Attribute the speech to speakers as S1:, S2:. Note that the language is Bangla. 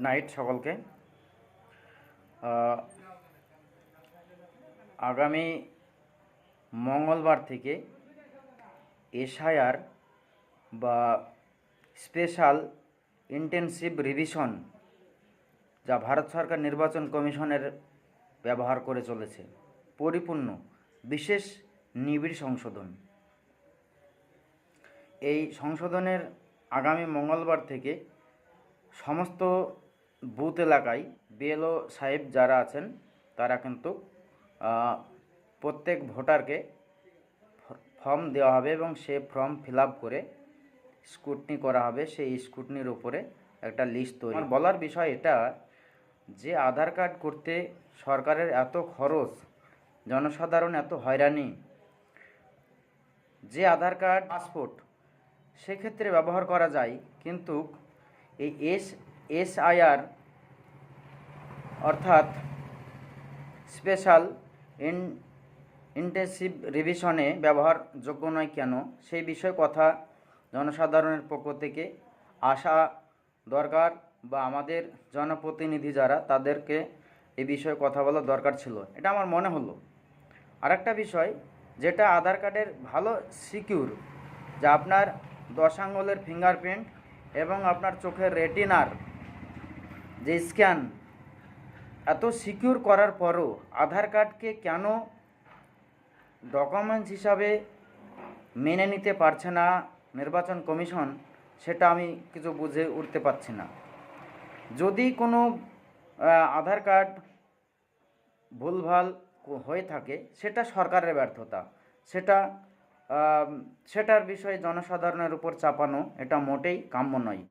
S1: নাইট সকলকে। আগামী মঙ্গলবার থেকে এসআইআর বা স্পেশাল ইন্টেনসিভ রিভিশন যা ভারত সরকার নির্বাচন কমিশনের ব্যবহার করে চলেছে, পরিপূর্ণ বিশেষ নিবিড় সংশোধন। এই সংশোধনের আগামী মঙ্গলবার থেকে সমস্ত বুথ এলাকায় বিএলও সাহেব যারা আছেন তারা কিন্তু প্রত্যেক ভোটারকে ফর্ম দেওয়া হবে এবং সে ফর্ম ফিল আপ করে স্ক্রুটনি করা হবে। সেই স্ক্রুটনির উপরে একটা লিস্ট তৈরি। আমার বলার বিষয় এটা যে আধার কার্ড করতে সরকারের এত খরচ, জনসাধারণ এত হয়রানি, যে আধার কার্ড পাসপোর্ট সেক্ষেত্রে ব্যবহার করা যায়, কিন্তু এই এসআইআর অর্থাৎ স্পেশাল ইন্টেনসিভ রিভিশনে ব্যবহারযোগ্য নয় কেন, সেই বিষয়ে কথা জনসাধারণের পক্ষ থেকে আসা দরকার, বা আমাদের জনপ্রতিনিধি যারা তাদেরকে এই বিষয়ে কথা বলা দরকার ছিল, এটা আমার মনে হলো। আরেকটা বিষয় যেটা আধার কার্ডের ভালো সিকিউর, যা আপনার 10 আঙ্গুলের ফিঙ্গারপ্রিন্ট এবং আপনার চোখের রেটিনার যে স্ক্যান, এত সিকিউর করার পরও আধার কার্ডকে কেন ডকুমেন্টস হিসাবে মেনে নিতে পারছে না নির্বাচন কমিশন, সেটা আমি কিছু বুঝে উঠতে পারছি না। যদি কোনো আধার কার্ড ভুলভাল হয়ে থাকে সেটা সরকারের ব্যর্থতা, সেটার বিষয়ে জনসাধারণের উপর চাপানো এটা মোটেই কাম্য নয়।